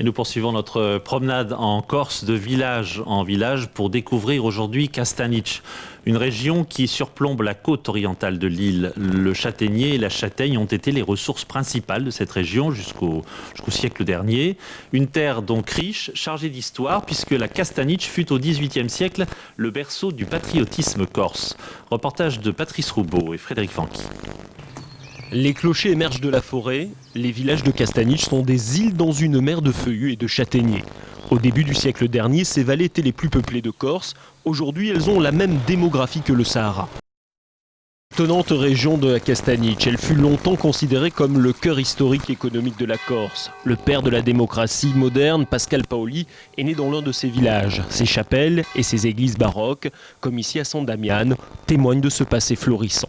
Et nous poursuivons notre promenade en Corse de village en village pour découvrir aujourd'hui Castanic, une région qui surplombe la côte orientale de l'île. Le châtaignier et la châtaigne ont été les ressources principales de cette région jusqu'au siècle dernier. Une terre donc riche, chargée d'histoire, puisque la Castanic fut au XVIIIe siècle le berceau du patriotisme corse. Reportage de Patrice Roubaud et Frédéric Fanqui. Les clochers émergent de la forêt. Les villages de Castanic sont des îles dans une mer de feuillus et de châtaigniers. Au début du siècle dernier, ces vallées étaient les plus peuplées de Corse. Aujourd'hui, elles ont la même démographie que le Sahara. Étonnante région de la Castanic, elle fut longtemps considérée comme le cœur historique et économique de la Corse. Le père de la démocratie moderne, Pascal Paoli, est né dans l'un de ces villages. Ses chapelles et ses églises baroques, comme ici à San Damiano, témoignent de ce passé florissant.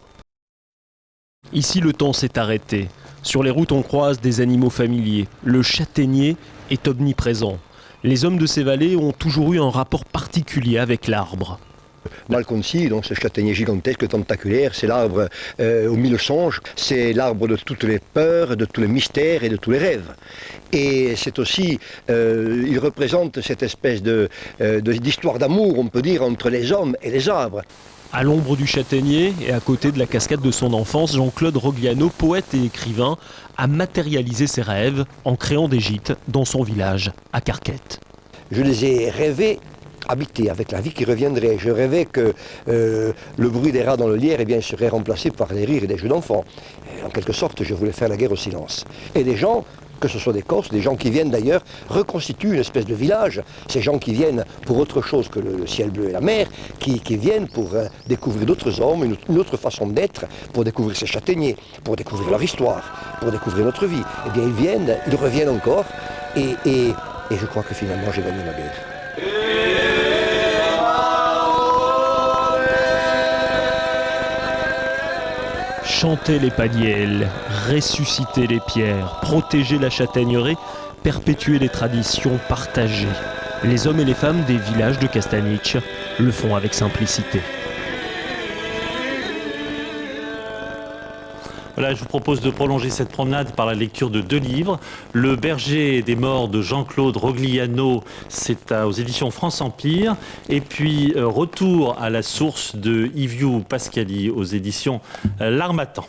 Ici, le temps s'est arrêté. Sur les routes, on croise des animaux familiers. Le châtaignier est omniprésent. Les hommes de ces vallées ont toujours eu un rapport particulier avec l'arbre. Malconci, donc ce châtaignier gigantesque, tentaculaire, c'est l'arbre aux mille songes, c'est l'arbre de toutes les peurs, de tous les mystères et de tous les rêves. Et c'est aussi, il représente cette espèce d'histoire d'amour, on peut dire, entre les hommes et les arbres. À l'ombre du châtaignier et à côté de la cascade de son enfance, Jean-Claude Rogliano, poète et écrivain, a matérialisé ses rêves en créant des gîtes dans son village, à Carquette. Je les ai rêvés habités avec la vie qui reviendrait. Je rêvais que le bruit des rats dans le lierre serait remplacé par les rires et des jeux d'enfants. En quelque sorte, je voulais faire la guerre au silence. Et les gens, que ce soit des Corses, des gens qui viennent d'ailleurs, reconstituent une espèce de village. Ces gens qui viennent pour autre chose que le ciel bleu et la mer, qui viennent pour découvrir d'autres hommes, une autre façon d'être, pour découvrir ces châtaigniers, pour découvrir leur histoire, pour découvrir notre vie. Eh bien, ils viennent, ils reviennent encore, et je crois que finalement, j'ai gagné la guerre. Chanter les padiels, ressusciter les pierres, protéger la châtaigneraie, perpétuer les traditions partagées. Les hommes et les femmes des villages de Castanic le font avec simplicité. Voilà, je vous propose de prolonger cette promenade par la lecture de 2 livres. Le berger des morts de Jean-Claude Rogliano, c'est aux éditions France Empire. Et puis Retour à la source de Yviou Pascali aux éditions L'Harmattan.